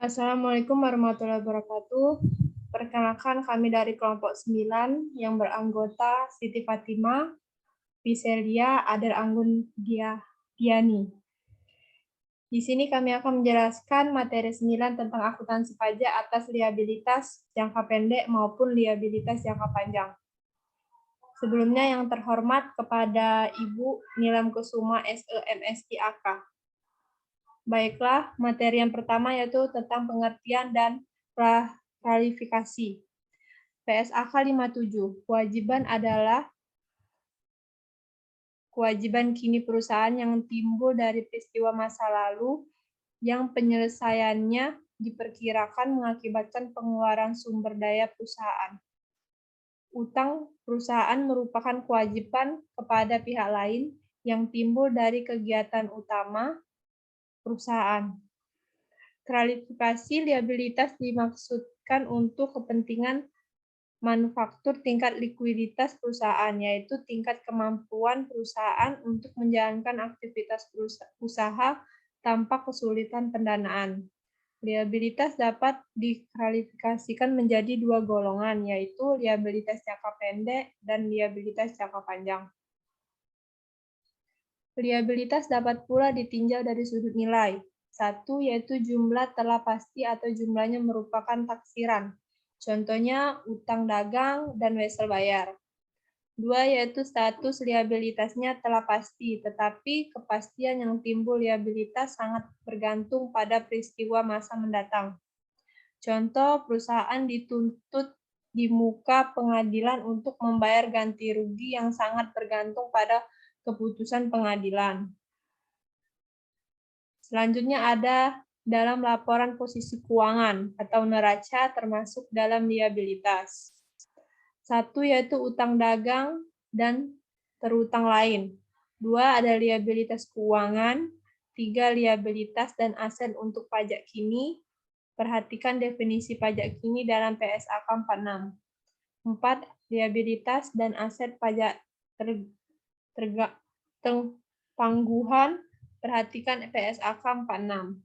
Assalamualaikum warahmatullahi wabarakatuh. Perkenalkan kami dari kelompok 9 yang beranggota Siti Fatimah, Piselia, Adel Anggun Diani. Di sini kami akan menjelaskan materi 9 tentang akuntansi pajak atas liabilitas jangka pendek maupun liabilitas jangka panjang. Sebelumnya yang terhormat kepada Ibu Nilam Kusuma SE MSI AK. Baiklah, materi yang pertama yaitu tentang pengertian dan klarifikasi. PSAK 57, kewajiban adalah kewajiban kini perusahaan yang timbul dari peristiwa masa lalu yang penyelesaiannya diperkirakan mengakibatkan pengeluaran sumber daya perusahaan. Utang perusahaan merupakan kewajiban kepada pihak lain yang timbul dari kegiatan utama perusahaan. Klarifikasi liabilitas dimaksudkan untuk kepentingan manufaktur tingkat likuiditas perusahaan, yaitu tingkat kemampuan perusahaan untuk menjalankan aktivitas usaha tanpa kesulitan pendanaan. Liabilitas dapat diklarifikasikan menjadi dua golongan, yaitu liabilitas jangka pendek dan liabilitas jangka panjang. Liabilitas dapat pula ditinjau dari sudut nilai. 1, yaitu jumlah telah pasti atau jumlahnya merupakan taksiran. Contohnya utang dagang dan wesel bayar. 2, yaitu status liabilitasnya telah pasti, tetapi kepastian yang timbul liabilitas sangat bergantung pada peristiwa masa mendatang. Contoh, perusahaan dituntut di muka pengadilan untuk membayar ganti rugi yang sangat bergantung pada keputusan pengadilan. Selanjutnya ada dalam laporan posisi keuangan atau neraca termasuk dalam liabilitas. 1, yaitu utang dagang dan terutang lain. 2, ada liabilitas keuangan. 3, liabilitas dan aset untuk pajak kini. Perhatikan definisi pajak kini dalam PSAK 46. 4, liabilitas dan aset pajak tangguhan. Perhatikan PSAK 46.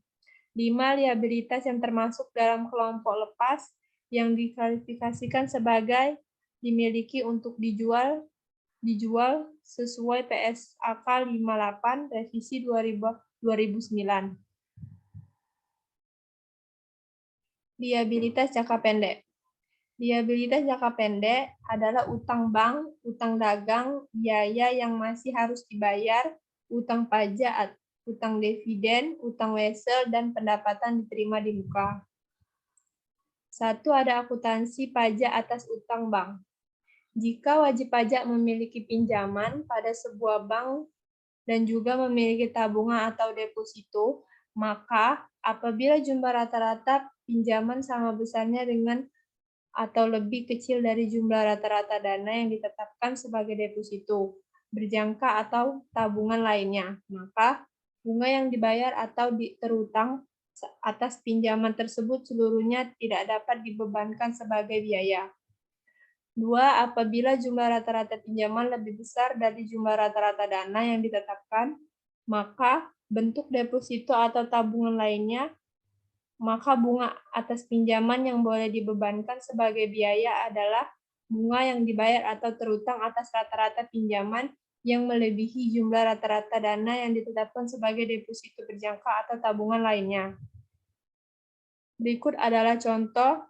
5, liabilitas yang termasuk dalam kelompok lepas yang diklarifikasikan sebagai dimiliki untuk dijual sesuai PSAK 58 revisi 2009. Liabilitas jangka pendek. Liabilitas jangka pendek adalah utang bank, utang dagang, biaya yang masih harus dibayar, utang pajak, utang dividen, utang wesel, dan pendapatan diterima di muka. 1, ada akuntansi pajak atas utang bank. Jika wajib pajak memiliki pinjaman pada sebuah bank dan juga memiliki tabungan atau deposito, maka apabila jumlah rata-rata pinjaman sama besarnya dengan atau lebih kecil dari jumlah rata-rata dana yang ditetapkan sebagai deposito, berjangka atau tabungan lainnya, maka bunga yang dibayar atau terutang atas pinjaman tersebut seluruhnya tidak dapat dibebankan sebagai biaya. 2, apabila jumlah rata-rata pinjaman lebih besar dari jumlah rata-rata dana yang ditetapkan, maka bentuk deposito atau tabungan lainnya, maka bunga atas pinjaman yang boleh dibebankan sebagai biaya adalah bunga yang dibayar atau terutang atas rata-rata pinjaman yang melebihi jumlah rata-rata dana yang ditetapkan sebagai deposito berjangka atau tabungan lainnya. Berikut adalah contoh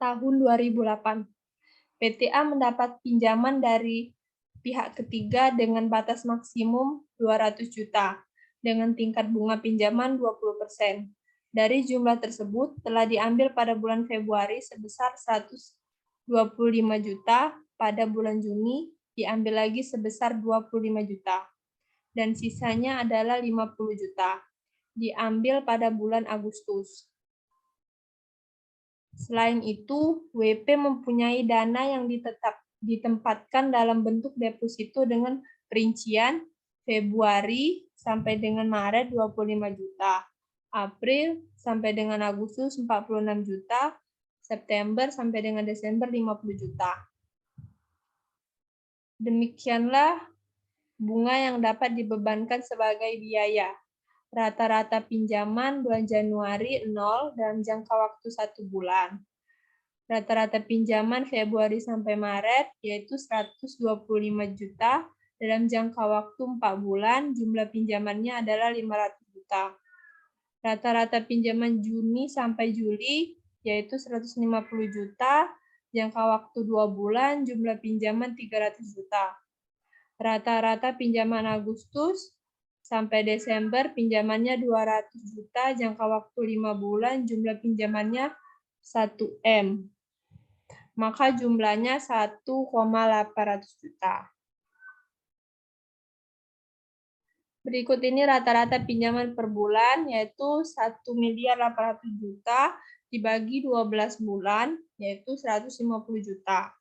tahun 2008. PTA mendapat pinjaman dari pihak ketiga dengan batas maksimum 200 juta dengan tingkat bunga pinjaman 20%. Dari jumlah tersebut telah diambil pada bulan Februari sebesar 125 juta, pada bulan Juni diambil lagi sebesar 25 juta, dan sisanya adalah 50 juta, diambil pada bulan Agustus. Selain itu, WP mempunyai dana yang ditempatkan dalam bentuk deposito dengan perincian Februari sampai dengan Maret 25 juta, April sampai dengan Agustus 46 juta, September sampai dengan Desember 50 juta. Demikianlah bunga yang dapat dibebankan sebagai biaya. Rata-rata pinjaman bulan Januari 0 dalam jangka waktu 1 bulan. Rata-rata pinjaman Februari sampai Maret yaitu 125 juta dalam jangka waktu 4 bulan, jumlah pinjamannya adalah 500 juta. Rata-rata pinjaman Juni sampai Juli yaitu 150 juta, jangka waktu 2 bulan, jumlah pinjaman 300 juta. Rata-rata pinjaman Agustus sampai Desember pinjamannya 200 juta, jangka waktu 5 bulan, jumlah pinjamannya 1 M. Maka jumlahnya 1,800 juta. Berikut ini rata-rata pinjaman per bulan, yaitu 1.800.000 juta dibagi 12 bulan, yaitu 150 juta.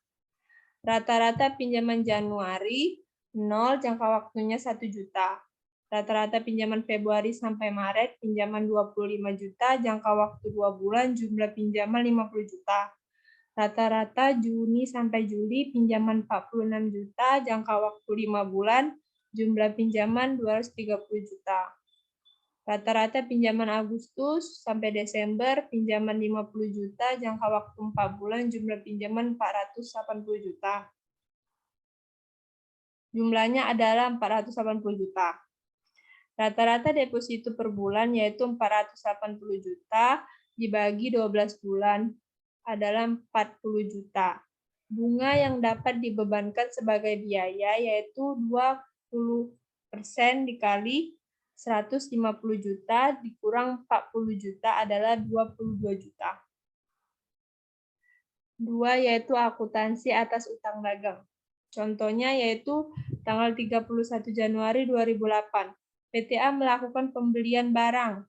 Rata-rata pinjaman Januari 0, jangka waktunya 1 juta. Rata-rata pinjaman Februari sampai Maret, pinjaman 25 juta, jangka waktu 2 bulan, jumlah pinjaman 50 juta. Rata-rata Juni sampai Juli, pinjaman 46 juta, jangka waktu 5 bulan, jumlah pinjaman 230 juta. Rata-rata pinjaman Agustus sampai Desember, pinjaman 50 juta, jangka waktu 4 bulan, jumlah pinjaman 480 juta. Jumlahnya adalah 480 juta. Rata-rata deposito per bulan yaitu 480 juta dibagi 12 bulan adalah 40 juta. Bunga yang dapat dibebankan sebagai biaya yaitu 20% dikali 150 juta dikurang 40 juta adalah 22 juta. 2 yaitu akuntansi atas utang dagang. Contohnya yaitu tanggal 31 Januari 2008. PTA melakukan pembelian barang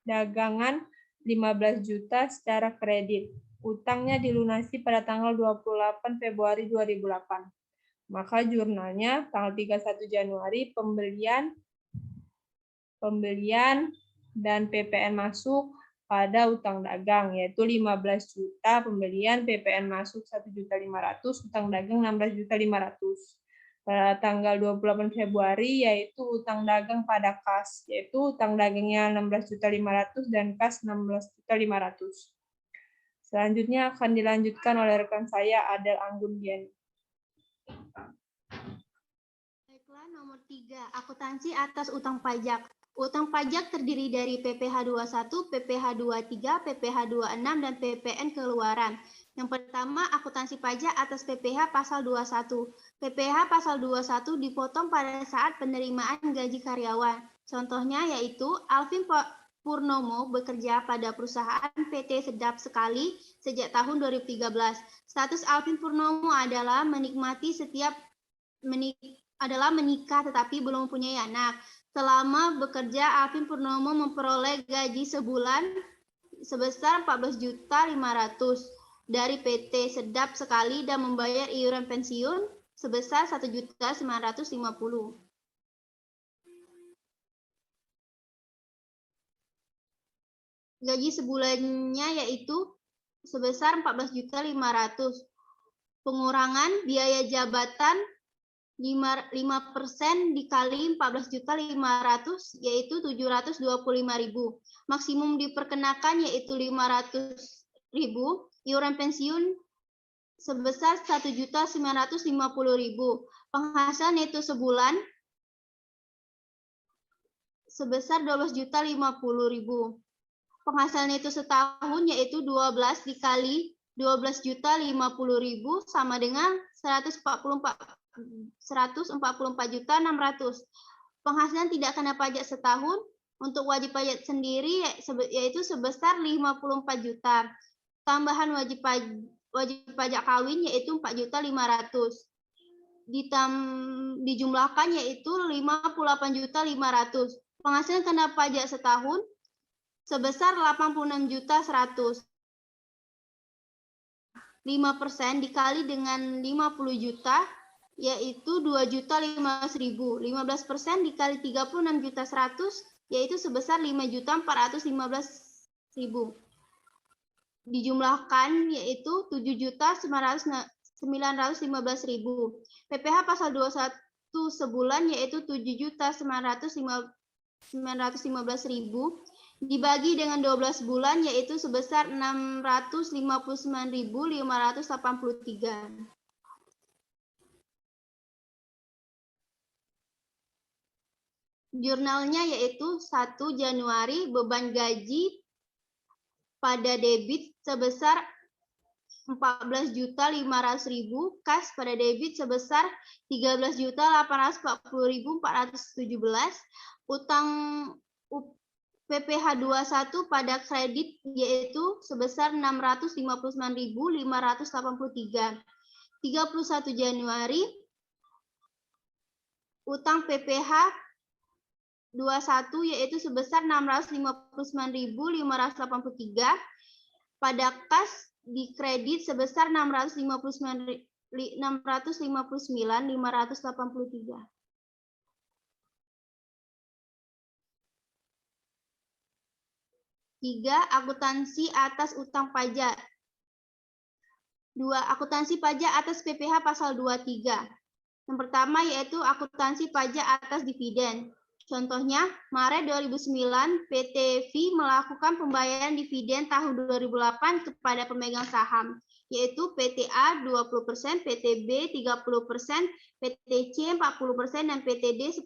dagangan 15 juta secara kredit. Utangnya dilunasi pada tanggal 28 Februari 2008. Maka jurnalnya tanggal 31 Januari pembelian dan PPN masuk pada utang dagang, yaitu 15 juta pembelian, PPN masuk 1.500.000, utang dagang 16.500.000. Pada tanggal 28 Februari, yaitu utang dagang pada kas, yaitu utang dagangnya 16.500.000 dan kas 16.500.000. Selanjutnya akan dilanjutkan oleh rekan saya, Adel Anggundiani. Baiklah, nomor 3, akuntansi atas utang pajak. Utang pajak terdiri dari PPh 21, PPh 23, PPh 26, dan PPN keluaran. Yang pertama, akuntansi pajak atas PPh pasal 21. PPh pasal 21 dipotong pada saat penerimaan gaji karyawan. Contohnya yaitu Alvin Purnomo bekerja pada perusahaan PT Sedap Sekali sejak tahun 2013. Status Alvin Purnomo adalah menikah tetapi belum mempunyai anak. Selama bekerja, Alvin Purnomo memperoleh gaji sebulan sebesar 14.500.000 dari PT Sedap Sekali dan membayar iuran pensiun sebesar 1.950.000. Gaji sebulannya yaitu sebesar 14.500.000. Pengurangan biaya jabatan 5% dikali 14.500.000 yaitu 725.000. Maksimum diperkenakan yaitu 500.000. Iuran pensiun sebesar 1.950.000. Penghasilan itu sebulan sebesar 12.050.000. Penghasilan itu setahun yaitu 12 dikali 12.050.000 sama dengan 144.600. Penghasilan tidak kena pajak setahun. Untuk wajib pajak sendiri yaitu sebesar 54 juta. Tambahan wajib pajak kawin yaitu 4.500.000. Dijumlahkan yaitu 58.500.000. Penghasilan kena pajak setahun sebesar 86.100.000. 5% dikali dengan 50 juta yaitu 2.015.000. 15% dikali 36.100.000 yaitu sebesar 5.415.000. Dijumlahkan yaitu 7.915.000. PPh pasal 21 sebulan yaitu 7.915.000 dibagi dengan 12 bulan yaitu sebesar 659.583. Jurnalnya yaitu 1 Januari beban gaji pada debit sebesar 14.500.000, kas pada debit sebesar 13.840.417, utang PPh 21 pada kredit yaitu sebesar 659.583. 31 Januari utang PPh 21 yaitu sebesar 659.583, pada kas di kredit sebesar 659.583. Tiga, akuntansi atas utang pajak. 2. Akuntansi pajak atas PPh pasal 23. Yang pertama yaitu akuntansi pajak atas dividen. Contohnya, Maret 2009, PT V melakukan pembayaran dividen tahun 2008 kepada pemegang saham, yaitu PT A 20%, PT B 30%, PT C 40%, dan PT D 10%.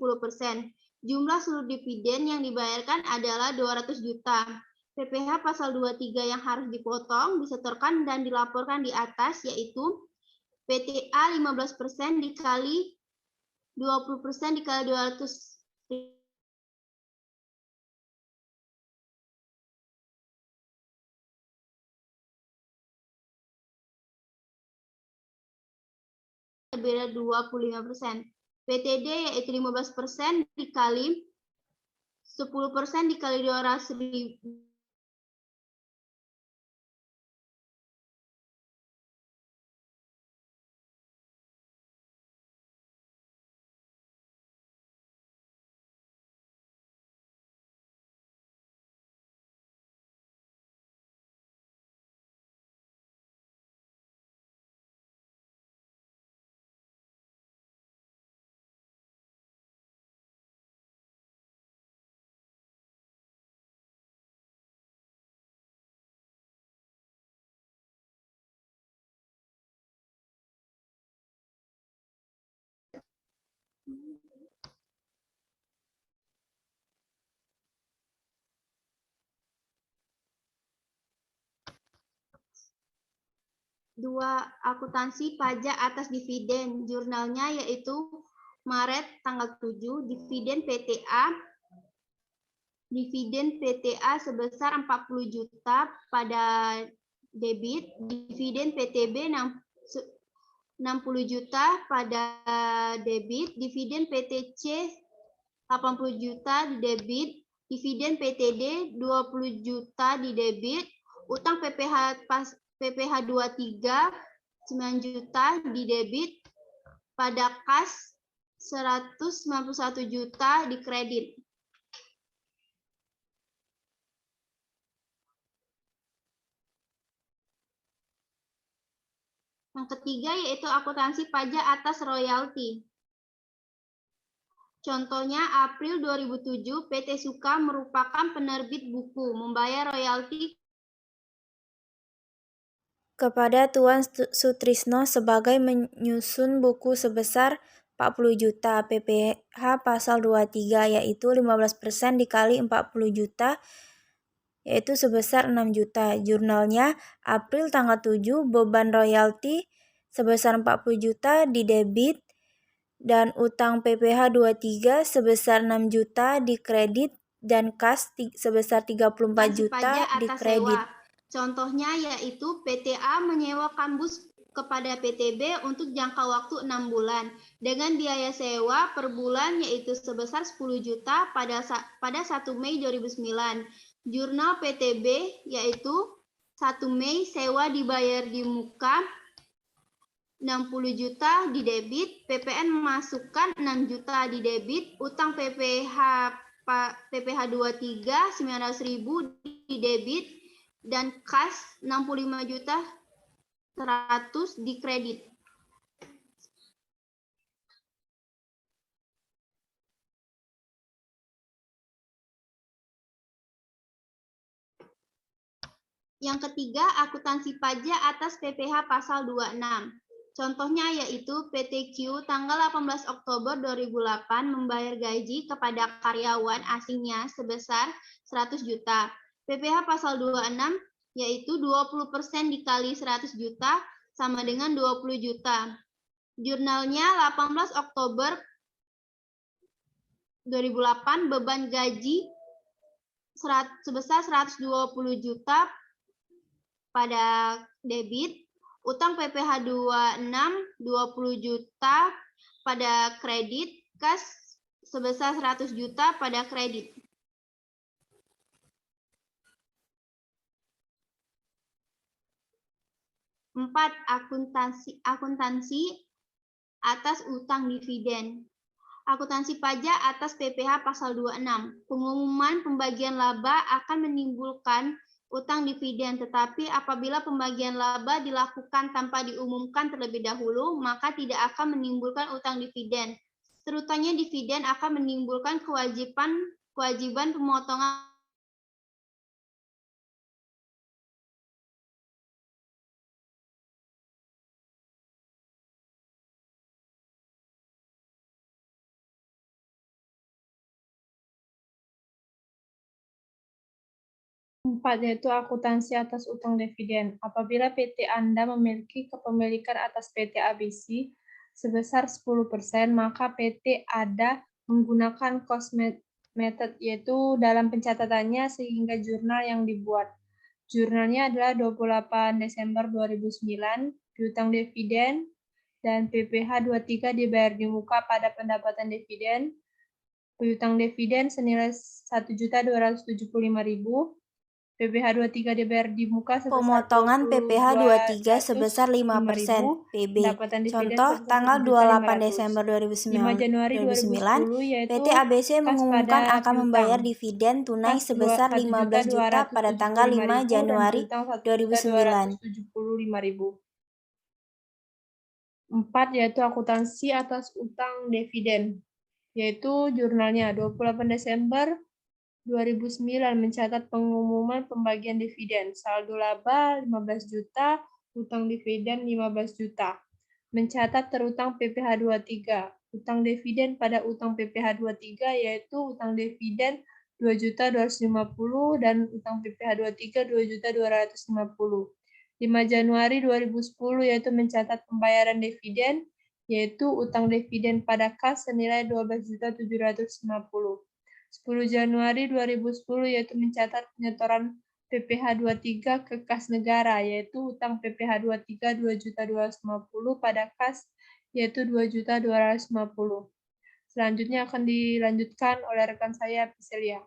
Jumlah seluruh dividen yang dibayarkan adalah 200 juta. PPh pasal 23 yang harus dipotong, disetorkan, dan dilaporkan di atas, yaitu PT A 15% dikali 20% dikali 200 beda 25%. PTD yaitu 15% dikali 10% dikali 200.000 2. Akuntansi pajak atas dividen. Jurnalnya yaitu Maret tanggal 7, dividen PTA sebesar 40 juta pada debit, dividen PTB 60 juta pada debit, dividen PTC 80 juta di debit, dividen PTD 20 juta di debit, utang PPh 23 9 juta di debit, pada kas 191 juta di kredit. Yang ketiga yaitu akuntansi pajak atas royalti. Contohnya April 2007 PT Suka merupakan penerbit buku membayar royalti kepada Tuan Sutrisno sebagai menyusun buku sebesar 40 juta PPh pasal 23 yaitu 15% dikali 40 juta yaitu sebesar 6 juta. Jurnalnya April tanggal 7 beban royalti sebesar 40 juta di debit dan utang PPh 23 sebesar 6 juta di kredit dan kas sebesar 34 juta di kredit. Contohnya yaitu PTA menyewakan bus kepada PTB untuk jangka waktu 6 bulan dengan biaya sewa per bulan yaitu sebesar 10 juta pada 1 Mei 2009. Jurnal PTB yaitu 1 Mei sewa dibayar di muka 60 juta di debit, PPN memasukkan 6 juta di debit, utang PPh 23 900.000 di debit, dan kas 65 juta 100 di kredit. Yang ketiga, akuntansi pajak atas PPh pasal 26. Contohnya yaitu PTQ tanggal 18 Oktober 2008 membayar gaji kepada karyawan asingnya sebesar 100 juta. PPh pasal 26 yaitu 20% dikali 100 juta sama dengan 20 juta. Jurnalnya 18 Oktober 2008 beban gaji sebesar 120 juta pada debit, utang PPh 26 20 juta pada kredit, kas sebesar 100 juta pada kredit. Empat, akuntansi atas utang dividen. Akuntansi pajak atas PPh pasal 26. Pengumuman pembagian laba akan menimbulkan utang dividen, tetapi apabila pembagian laba dilakukan tanpa diumumkan terlebih dahulu, maka tidak akan menimbulkan utang dividen. Terutama dividen akan menimbulkan kewajiban pemotongan Empat, yaitu akuntansi atas utang dividen. Apabila PT Anda memiliki kepemilikan atas PT ABC sebesar 10%, maka PT Anda menggunakan cost method, yaitu dalam pencatatannya sehingga jurnal yang dibuat. Jurnalnya adalah 28 Desember 2009, piutang dividen, dan PPh 23 dibayar di muka pada pendapatan dividen, piutang dividen senilai 1.275.000, PPh 23 dibayar di muka sebesar Pemotongan PPh 23 sebesar 5% PB. Contoh, tanggal 28 Desember 5 Januari 2009, 2010 yaitu PT ABC mengumumkan akan membayar dividen tunai sebesar 15 juta pada tanggal 5 Januari 2009. 4, yaitu akuntansi atas utang dividen, yaitu jurnalnya 28 Desember 2009 mencatat pengumuman pembagian dividen, saldo laba 15 juta, utang dividen 15 juta. Mencatat terutang PPh 23. Utang dividen pada utang PPh 23 yaitu utang dividen 2.250 dan utang PPh 23 2.250. 5 Januari 2010 yaitu mencatat pembayaran dividen yaitu utang dividen pada kas senilai 12.750. 10 Januari 2010 yaitu mencatat penyetoran PPh 23 ke kas negara yaitu utang PPh 23 2.250 pada kas yaitu 2.250. Selanjutnya akan dilanjutkan oleh rekan saya Piselia.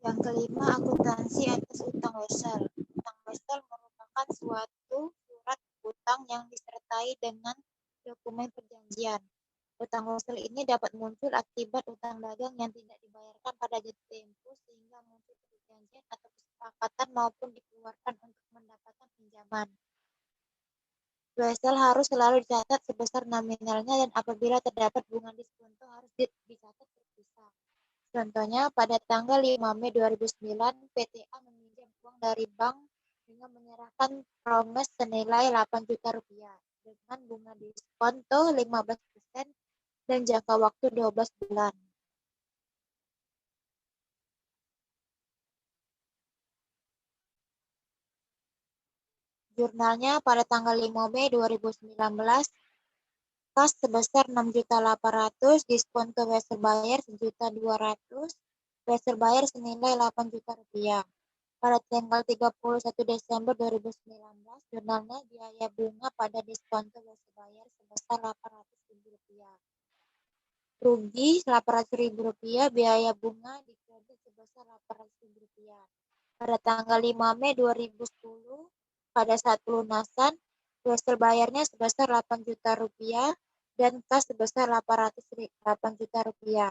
Yang kelima, akuntansi atas utang wesel. Utang wesel merupakan suatu surat utang yang disertai dengan dokumen perjanjian. Utang wesel ini dapat muncul akibat utang dagang yang tidak dibayarkan pada jatuh tempo sehingga muncul perjanjian atau kesepakatan maupun dikeluarkan untuk mendapatkan pinjaman. Wesel harus selalu dicatat sebesar nominalnya dan apabila terdapat bunga diskonto harus dicatat terpisah. Contohnya, pada tanggal 5 Mei 2009, PTA meminjam uang dari bank dengan menyerahkan promes senilai 8 juta rupiah dengan bunga diskonto 15% dan jangka waktu 12 bulan. Jurnalnya pada tanggal 5 Mei 2019, kas sebesar 6.800.000, diskonto wesel bayar 1.200.000, wesel bayar senilai 8 juta rupiah. Pada tanggal 31 Desember 2019, jurnalnya biaya bunga pada diskonto wesel bayar sebesar 800.000 rupiah. Rugi 800.000 rupiah, biaya bunga di kredit sebesar 800.000 rupiah. Pada tanggal 5 Mei 2010, pada saat pelunasan, wesel bayarnya sebesar 8 juta rupiah dan kas sebesar 8 juta rupiah.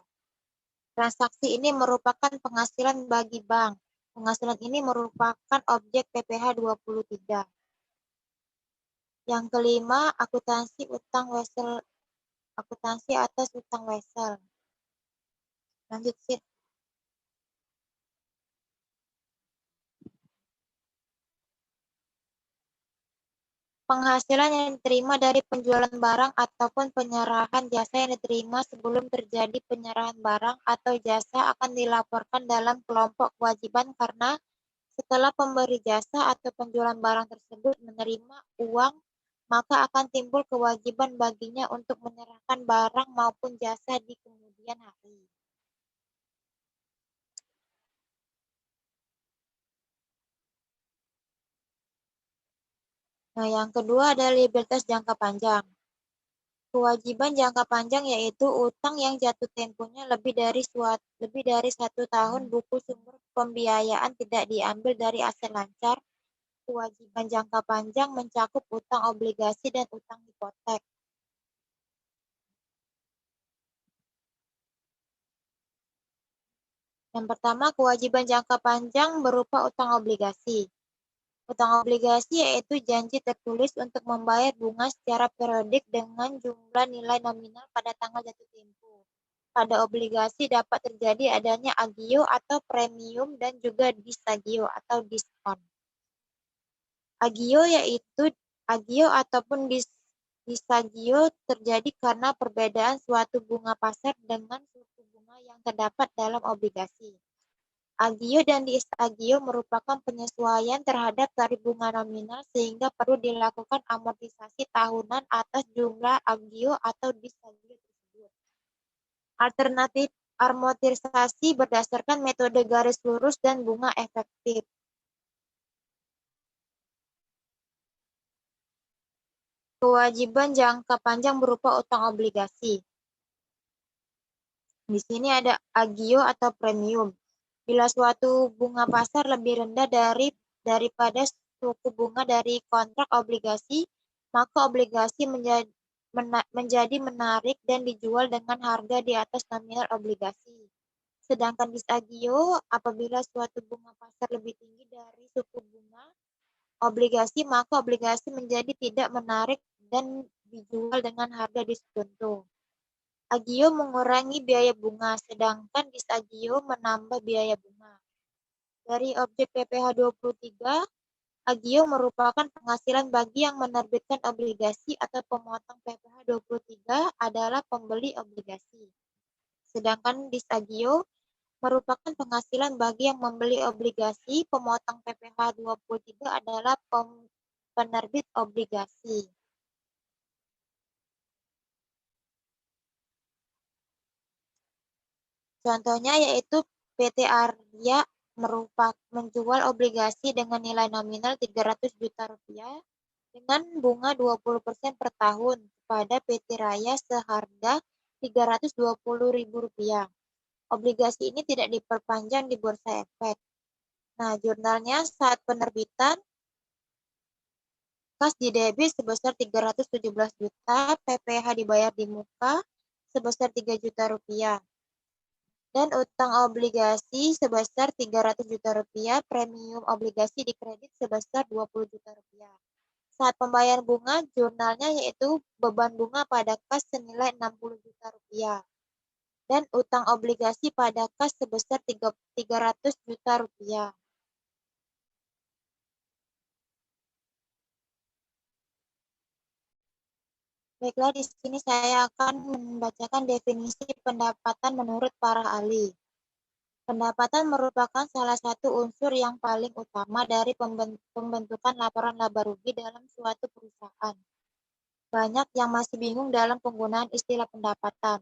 Transaksi ini merupakan penghasilan bagi bank. Penghasilan ini merupakan objek PPh 23. Yang kelima, akuntansi atas utang wesel. Lanjut, Sid. Penghasilan yang diterima dari penjualan barang ataupun penyerahan jasa yang diterima sebelum terjadi penyerahan barang atau jasa akan dilaporkan dalam kelompok kewajiban karena setelah pemberi jasa atau penjualan barang tersebut menerima uang, maka akan timbul kewajiban baginya untuk menyerahkan barang maupun jasa di kemudian hari. Nah, yang kedua adalah liabilitas jangka panjang. Kewajiban jangka panjang yaitu utang yang jatuh temponya lebih dari 1 tahun buku sumber pembiayaan tidak diambil dari aset lancar. Kewajiban jangka panjang mencakup utang obligasi dan utang hipotek. Yang pertama, kewajiban jangka panjang berupa utang obligasi. Utang obligasi yaitu janji tertulis untuk membayar bunga secara periodik dengan jumlah nilai nominal pada tanggal jatuh tempo. Pada obligasi dapat terjadi adanya agio atau premium dan juga disagio atau diskon. Agio ataupun disagio terjadi karena perbedaan suatu bunga pasar dengan suku bunga yang terdapat dalam obligasi. Agio dan disagio merupakan penyesuaian terhadap tarif bunga nominal sehingga perlu dilakukan amortisasi tahunan atas jumlah agio atau disagio tersebut. Alternatif amortisasi berdasarkan metode garis lurus dan bunga efektif. Kewajiban jangka panjang berupa utang obligasi. Di sini ada agio atau premium. Bila suatu bunga pasar lebih rendah daripada suku bunga dari kontrak obligasi, maka obligasi menjadi menarik dan dijual dengan harga di atas nominal obligasi. Sedangkan disagio, apabila suatu bunga pasar lebih tinggi dari suku bunga obligasi, maka obligasi menjadi tidak menarik dan dijual dengan harga diskonto. Agio mengurangi biaya bunga, sedangkan disagio menambah biaya bunga. Dari objek PPh 23, agio merupakan penghasilan bagi yang menerbitkan obligasi atau pemotong PPh 23 adalah pembeli obligasi. Sedangkan disagio merupakan penghasilan bagi yang membeli obligasi, pemotong PPh 23 adalah penerbit obligasi. Contohnya yaitu PT Arya menjual obligasi dengan nilai nominal 300 juta rupiah dengan bunga 20% per tahun kepada PT Raya seharga 320.000 rupiah. Obligasi ini tidak diperpanjang di Bursa Efek. Nah, jurnalnya saat penerbitan kas didebit sebesar 317 juta, PPh dibayar di muka sebesar 3 juta rupiah. Dan utang obligasi sebesar 300 juta rupiah, premium obligasi dikredit sebesar 20 juta rupiah. Saat pembayaran bunga, jurnalnya yaitu beban bunga pada kas senilai 60 juta rupiah. Dan utang obligasi pada kas sebesar 300 juta rupiah. Baiklah, di sini saya akan membacakan definisi pendapatan menurut para ahli. Pendapatan merupakan salah satu unsur yang paling utama dari pembentukan laporan laba rugi dalam suatu perusahaan. Banyak yang masih bingung dalam penggunaan istilah pendapatan.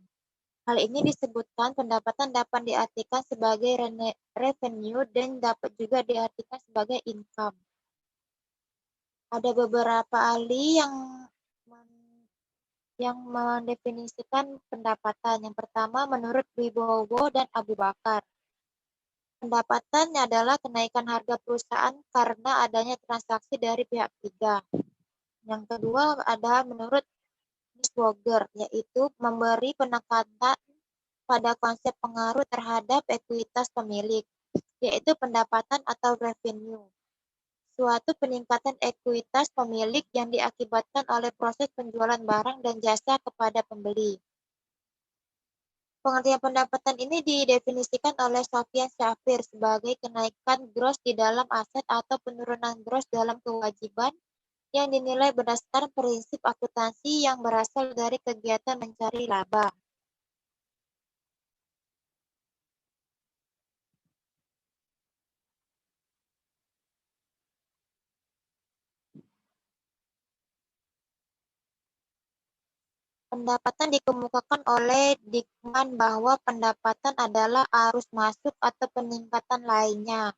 Hal ini disebutkan pendapatan dapat diartikan sebagai revenue dan dapat juga diartikan sebagai income. Ada beberapa ahli yang mendefinisikan pendapatan. Yang pertama, menurut Wibowo dan Abu Bakar. Pendapatan adalah kenaikan harga perusahaan karena adanya transaksi dari pihak ketiga. Yang kedua ada menurut Niswonger, yaitu memberi penekanan pada konsep pengaruh terhadap ekuitas pemilik, yaitu pendapatan atau revenue. Suatu peningkatan ekuitas pemilik yang diakibatkan oleh proses penjualan barang dan jasa kepada pembeli. Pengertian pendapatan ini didefinisikan oleh Sofyan Shafir sebagai kenaikan gross di dalam aset atau penurunan gross dalam kewajiban yang dinilai berdasarkan prinsip akuntansi yang berasal dari kegiatan mencari laba. Pendapatan dikemukakan oleh Dickman bahwa pendapatan adalah arus masuk atau peningkatan lainnya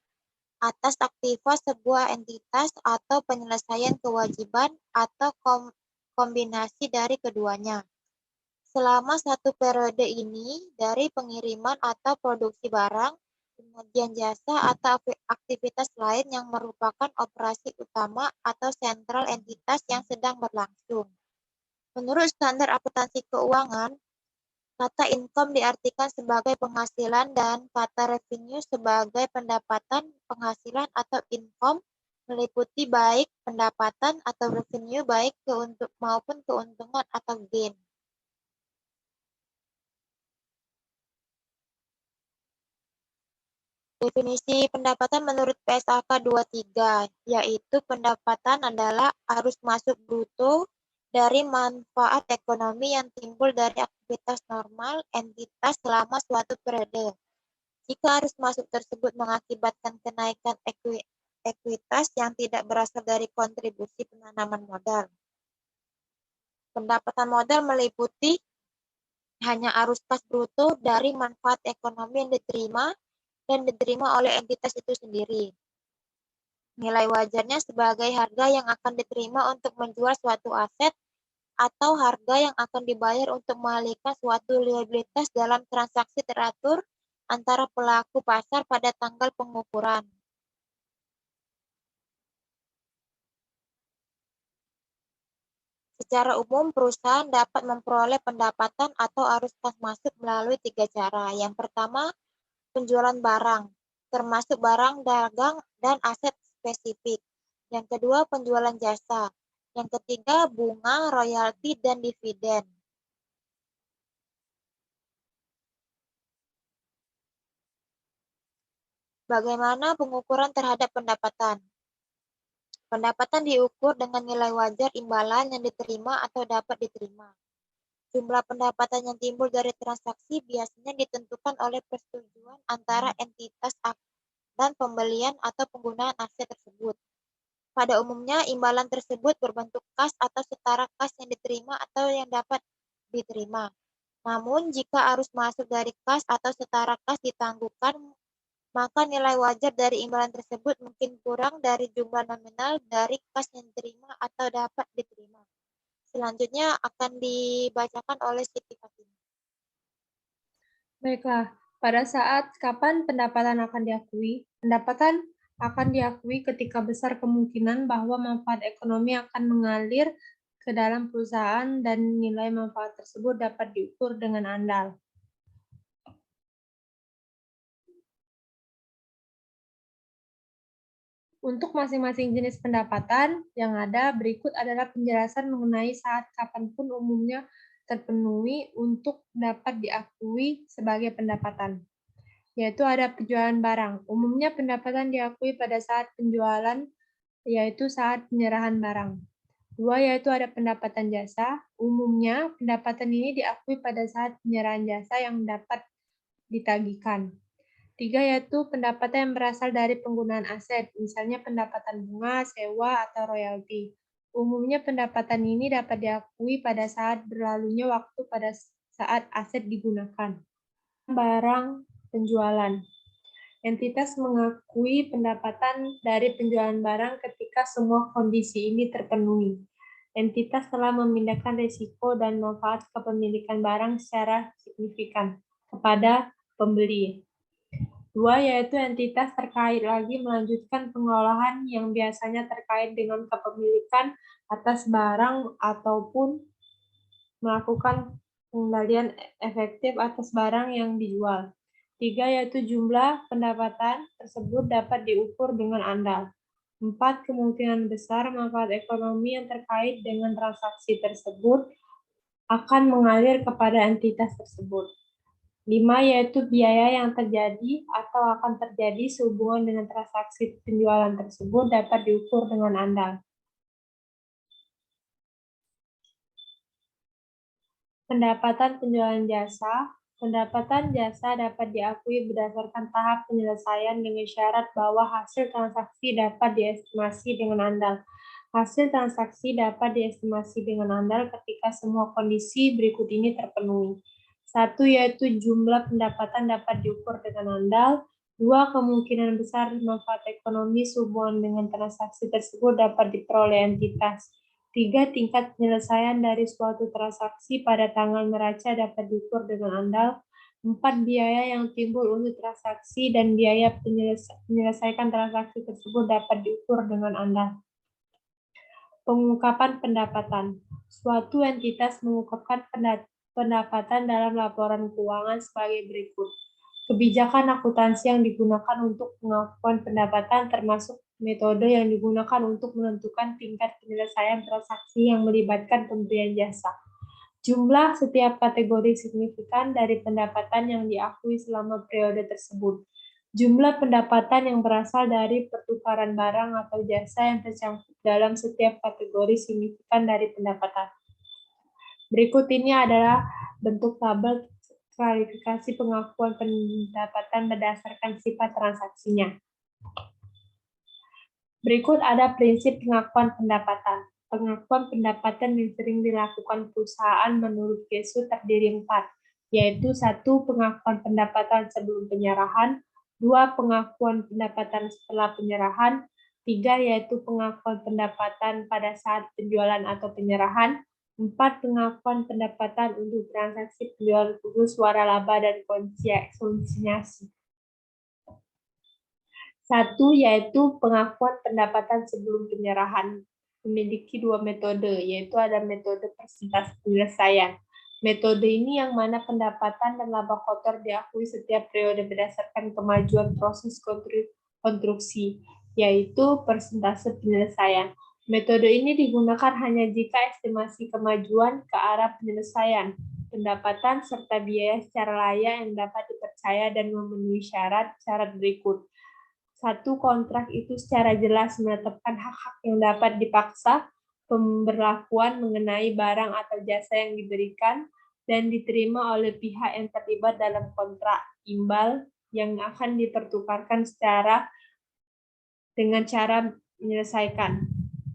atas aktivitas sebuah entitas atau penyelesaian kewajiban atau kombinasi dari keduanya. Selama satu periode ini, dari pengiriman atau produksi barang, penyajian jasa atau aktivitas lain yang merupakan operasi utama atau sentral entitas yang sedang berlangsung. Menurut standar akuntansi keuangan, kata income diartikan sebagai penghasilan dan kata revenue sebagai pendapatan, penghasilan atau income meliputi baik pendapatan atau revenue baik maupun keuntungan atau gain. Definisi pendapatan menurut PSAK 23, yaitu pendapatan adalah arus masuk bruto dari manfaat ekonomi yang timbul dari aktivitas normal entitas selama suatu periode. Jika arus masuk tersebut mengakibatkan kenaikan ekuitas yang tidak berasal dari kontribusi penanaman modal. Pendapatan modal meliputi hanya arus kas bruto dari manfaat ekonomi yang diterima oleh entitas itu sendiri. Nilai wajarnya sebagai harga yang akan diterima untuk menjual suatu aset atau harga yang akan dibayar untuk mengalihkan suatu liabilitas dalam transaksi teratur antara pelaku pasar pada tanggal pengukuran. Secara umum, perusahaan dapat memperoleh pendapatan atau arus kas masuk melalui 3 cara. Yang pertama, penjualan barang, termasuk barang dagang dan aset spesifik. Yang kedua, penjualan jasa. Yang ketiga, bunga, royalti, dan dividen. Bagaimana pengukuran terhadap pendapatan? Pendapatan diukur dengan nilai wajar imbalan yang diterima atau dapat diterima. Jumlah pendapatan yang timbul dari transaksi biasanya ditentukan oleh persetujuan antara entitas dan pembelian atau penggunaan aset tersebut. Pada umumnya, imbalan tersebut berbentuk kas atau setara kas yang diterima atau yang dapat diterima. Namun, jika arus masuk dari kas atau setara kas ditangguhkan, maka nilai wajar dari imbalan tersebut mungkin kurang dari jumlah nominal dari kas yang diterima atau dapat diterima. Selanjutnya akan dibacakan oleh Siti Fatimah. Baiklah, pada saat kapan pendapatan akan diakui? Pendapatan akan diakui ketika besar kemungkinan bahwa manfaat ekonomi akan mengalir ke dalam perusahaan dan nilai manfaat tersebut dapat diukur dengan andal. Untuk masing-masing jenis pendapatan yang ada, berikut adalah penjelasan mengenai saat kapanpun umumnya terpenuhi untuk dapat diakui sebagai pendapatan. Yaitu ada penjualan barang. Umumnya pendapatan diakui pada saat penjualan, yaitu saat penyerahan barang. 2, yaitu ada pendapatan jasa. Umumnya pendapatan ini diakui pada saat penyerahan jasa yang dapat ditagihkan. 3, yaitu pendapatan yang berasal dari penggunaan aset, misalnya pendapatan bunga, sewa, atau royalti. Umumnya pendapatan ini dapat diakui pada saat berlalunya waktu pada saat aset digunakan. Barang penjualan. Entitas mengakui pendapatan dari penjualan barang ketika semua kondisi ini terpenuhi. Entitas telah memindahkan risiko dan manfaat kepemilikan barang secara signifikan kepada pembeli. 2, yaitu entitas terkait lagi melanjutkan pengelolaan yang biasanya terkait dengan kepemilikan atas barang ataupun melakukan pengendalian efektif atas barang yang dijual. 3, yaitu jumlah pendapatan tersebut dapat diukur dengan andal. 4, kemungkinan besar manfaat ekonomi yang terkait dengan transaksi tersebut akan mengalir kepada entitas tersebut. 5, yaitu biaya yang terjadi atau akan terjadi sehubungan dengan transaksi penjualan tersebut dapat diukur dengan andal. Pendapatan penjualan jasa. Pendapatan jasa dapat diakui berdasarkan tahap penyelesaian dengan syarat bahwa hasil transaksi dapat diestimasi dengan andal. Hasil transaksi dapat diestimasi dengan andal ketika semua kondisi berikut ini terpenuhi. 1. Yaitu jumlah pendapatan dapat diukur dengan andal. 2. Kemungkinan besar manfaat ekonomi sehubungan dengan transaksi tersebut dapat diperoleh entitas. 3. Tingkat penyelesaian dari suatu transaksi pada tanggal neraca dapat diukur dengan andal. 4. Biaya yang timbul untuk transaksi dan biaya menyelesaikan transaksi tersebut dapat diukur dengan andal. Pengungkapan pendapatan. Suatu entitas mengungkapkan pendapatan dalam laporan keuangan sebagai berikut. Kebijakan akuntansi yang digunakan untuk pengakuan pendapatan termasuk metode yang digunakan untuk menentukan tingkat penyelesaian transaksi yang melibatkan pemberian jasa. Jumlah setiap kategori signifikan dari pendapatan yang diakui selama periode tersebut. Jumlah pendapatan yang berasal dari pertukaran barang atau jasa yang tercakup dalam setiap kategori signifikan dari pendapatan. Berikut ini adalah bentuk tabel klarifikasi pengakuan pendapatan berdasarkan sifat transaksinya. Berikut ada prinsip pengakuan pendapatan. Pengakuan pendapatan yang sering dilakukan perusahaan menurut Gesu terdiri 4, yaitu 1. Pengakuan pendapatan sebelum penyerahan, 2. Pengakuan pendapatan setelah penyerahan, 3. Yaitu pengakuan pendapatan pada saat penjualan atau penyerahan, 4. Pengakuan pendapatan untuk transaksi penjualan khusus, waralaba, dan konsinyasi. 1. Yaitu pengakuan pendapatan sebelum penyerahan. Memiliki 2 metode, yaitu ada metode persentase penyelesaian. Metode ini yang mana pendapatan dan laba kotor diakui setiap periode berdasarkan kemajuan proses konstruksi, yaitu persentase penyelesaian. Metode ini digunakan hanya jika estimasi kemajuan ke arah penyelesaian pendapatan serta biaya secara layak yang dapat dipercaya dan memenuhi syarat-syarat berikut. 1. Kontrak itu secara jelas menetapkan hak-hak yang dapat dipaksa, pemberlakuan mengenai barang atau jasa yang diberikan dan diterima oleh pihak yang terlibat dalam kontrak, imbal yang akan dipertukarkan dengan cara menyelesaikan.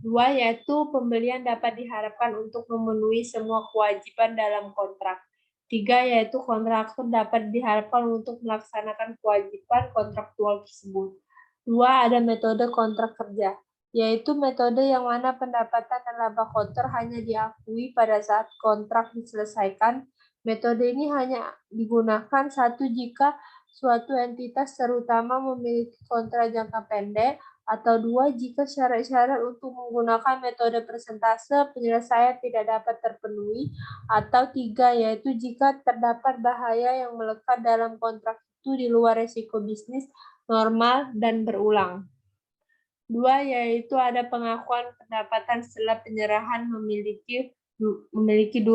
2. Yaitu pembelian dapat diharapkan untuk memenuhi semua kewajiban dalam kontrak. 3. Yaitu kontraktor dapat diharapkan untuk melaksanakan kewajiban kontraktual tersebut. 2. Ada metode kontrak kerja, yaitu metode yang mana pendapatan dan laba kotor hanya diakui pada saat kontrak diselesaikan. Metode ini hanya digunakan 1. Jika suatu entitas terutama memiliki kontrak jangka pendek, atau 2. Jika syarat-syarat untuk menggunakan metode persentase penyelesaian tidak dapat terpenuhi, atau 3. Yaitu jika terdapat bahaya yang melekat dalam kontrak itu di luar risiko bisnis normal dan berulang. 2. Yaitu ada pengakuan pendapatan setelah penyerahan memiliki 2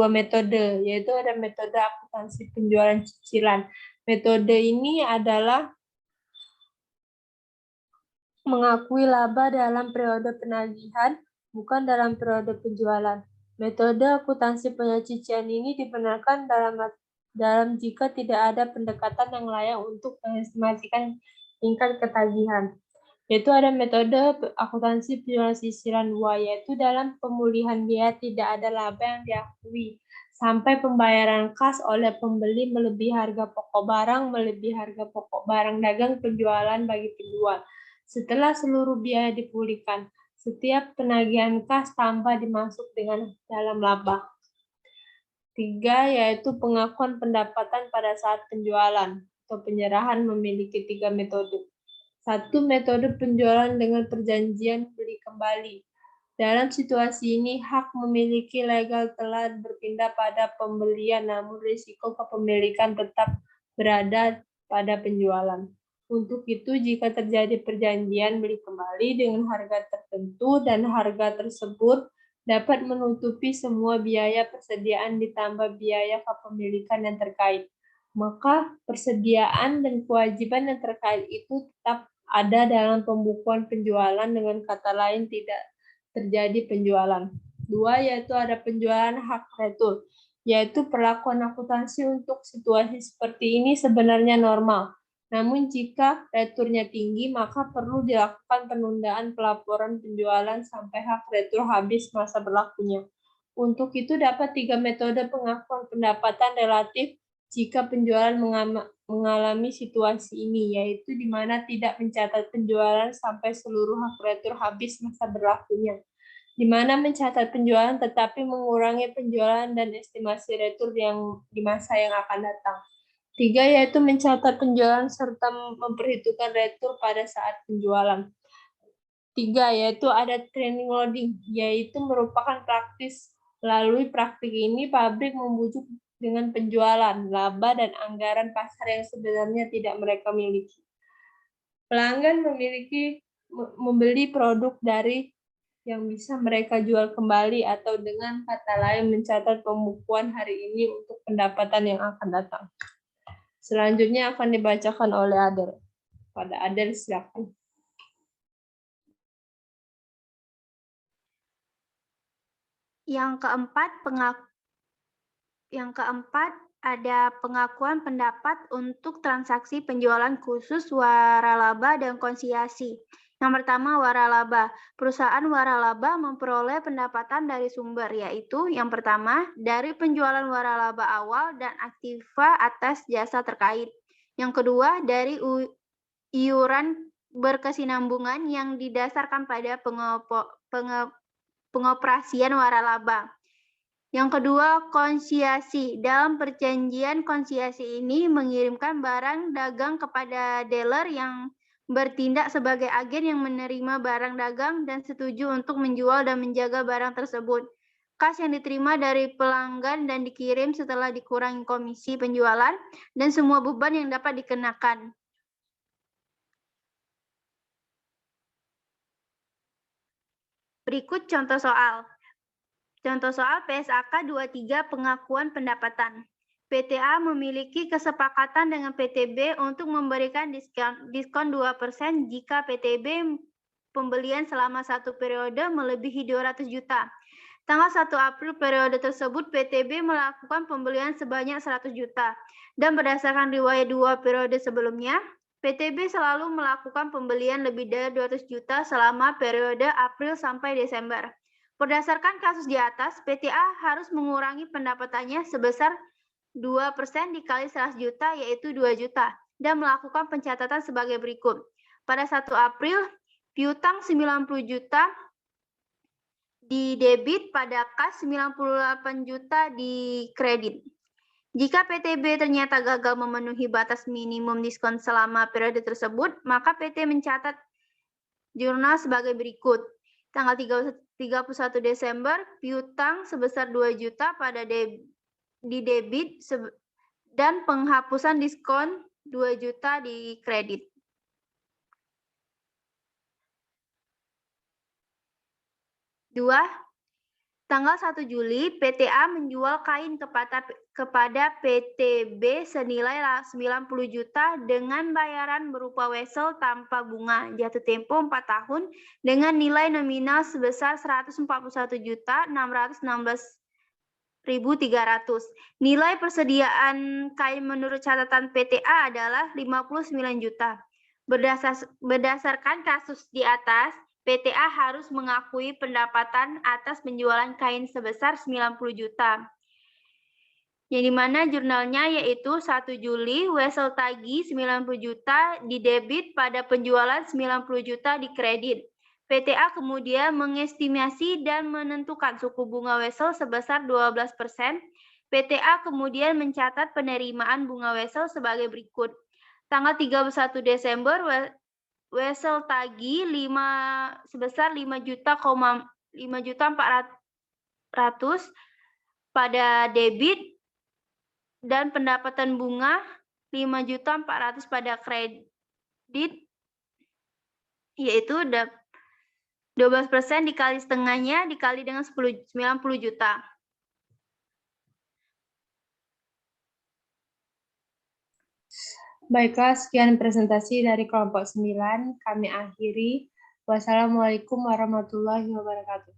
metode, yaitu ada metode akuntansi penjualan cicilan. Metode ini adalah mengakui laba dalam periode penagihan, bukan dalam periode penjualan. Metode akuntansi penyicicilan ini dibenarkan dalam jika tidak ada pendekatan yang layak untuk mengestimasikan tingkat ketagihan. Yaitu ada metode akuntansi penjualan cicilan 2, yaitu dalam pemulihan biaya tidak ada laba yang diakui sampai pembayaran kas oleh pembeli melebihi harga pokok barang, melebihi harga pokok barang dagang penjualan bagi penjual. Setelah seluruh biaya dipulihkan, setiap penagihan kas tanpa dimasuk dengan dalam laba. 3. Yaitu pengakuan pendapatan pada saat penjualan atau penyerahan memiliki 3 metode. 1. Metode penjualan dengan perjanjian beli kembali. Dalam situasi ini, hak memiliki legal telah berpindah pada pembelian, namun risiko kepemilikan tetap berada pada penjualan. Untuk itu, jika terjadi perjanjian beli kembali dengan harga tertentu dan harga tersebut dapat menutupi semua biaya persediaan ditambah biaya kepemilikan yang terkait, maka persediaan dan kewajiban yang terkait itu tetap ada dalam pembukuan penjualan, dengan kata lain tidak terjadi penjualan. 2. Yaitu ada penjualan hak retur, yaitu perlakuan akuntansi untuk situasi seperti ini sebenarnya normal. Namun jika returnya tinggi, maka perlu dilakukan penundaan pelaporan penjualan sampai hak retur habis masa berlakunya. Untuk itu dapat 3 metode pengakuan pendapatan relatif jika penjualan mengalami situasi ini, yaitu di mana tidak mencatat penjualan sampai seluruh hak retur habis masa berlakunya, di mana mencatat penjualan tetapi mengurangi penjualan dan estimasi retur yang di masa yang akan datang. 3, yaitu mencatat penjualan serta memperhitungkan retur pada saat penjualan. 3, yaitu ada training loading, yaitu merupakan praktis. Melalui praktik ini, pabrik membujuk dengan penjualan, laba, dan anggaran pasar yang sebenarnya tidak mereka miliki. Pelanggan membeli produk dari yang bisa mereka jual kembali, atau dengan kata lain mencatat pembukuan hari ini untuk pendapatan yang akan datang. Selanjutnya akan dibacakan oleh Adel. Pada Adel, silakan. Yang keempat ada pengakuan pendapat untuk transaksi penjualan khusus waralaba dan konsiasi. Yang pertama, waralaba. Perusahaan waralaba memperoleh pendapatan dari sumber, yaitu yang pertama, dari penjualan waralaba awal dan aktiva atas jasa terkait. Yang kedua, dari iuran berkesinambungan yang didasarkan pada pengoperasian waralaba. Yang kedua, konsiasi. Dalam perjanjian konsiasi ini mengirimkan barang dagang kepada dealer yang bertindak sebagai agen yang menerima barang dagang dan setuju untuk menjual dan menjaga barang tersebut. Kas yang diterima dari pelanggan dan dikirim setelah dikurangi komisi penjualan dan semua beban yang dapat dikenakan. Berikut contoh soal. Contoh soal PSAK 23 pengakuan pendapatan. PTA memiliki kesepakatan dengan PTB untuk memberikan diskon 2% jika PTB pembelian selama satu periode melebihi 200 juta. Tanggal 1 April periode tersebut PTB melakukan pembelian sebanyak 100 juta. Dan berdasarkan riwayat 2 periode sebelumnya, PTB selalu melakukan pembelian lebih dari 200 juta selama periode April sampai Desember. Berdasarkan kasus di atas, PTA harus mengurangi pendapatannya sebesar 2% dikali 100 juta, yaitu 2 juta, dan melakukan pencatatan sebagai berikut. Pada 1 April, piutang 90 juta di debit, pada kas 98 juta di kredit. Jika PTB ternyata gagal memenuhi batas minimum diskon selama periode tersebut, maka PT mencatat jurnal sebagai berikut. Tanggal 31 Desember, piutang sebesar 2 juta pada di debit dan penghapusan diskon 2 juta di kredit. Dua, tanggal 1 Juli, PTA menjual kain kepada PTB senilai 90 juta dengan bayaran berupa wesel tanpa bunga, jatuh tempo 4 tahun dengan nilai nominal sebesar 141 juta 616.300. Nilai persediaan kain menurut catatan PTA adalah 59 juta. Berdasarkan kasus di atas, PTA harus mengakui pendapatan atas penjualan kain sebesar 90 juta. Yang dimana jurnalnya yaitu 1 Juli, wesel tagi 90 juta di debit pada penjualan 90 juta di kredit. PTA kemudian mengestimasi dan menentukan suku bunga wesel sebesar 12%. PTA kemudian mencatat penerimaan bunga wesel sebagai berikut. Tanggal 31 Desember, wesel tagi sebesar 5.400.000 pada debit dan pendapatan bunga 5.400.000 pada kredit, yaitu 12% dikali setengahnya dikali dengan 90 juta. Baiklah, sekian presentasi dari kelompok 9. Kami akhiri. Wassalamualaikum warahmatullahi wabarakatuh.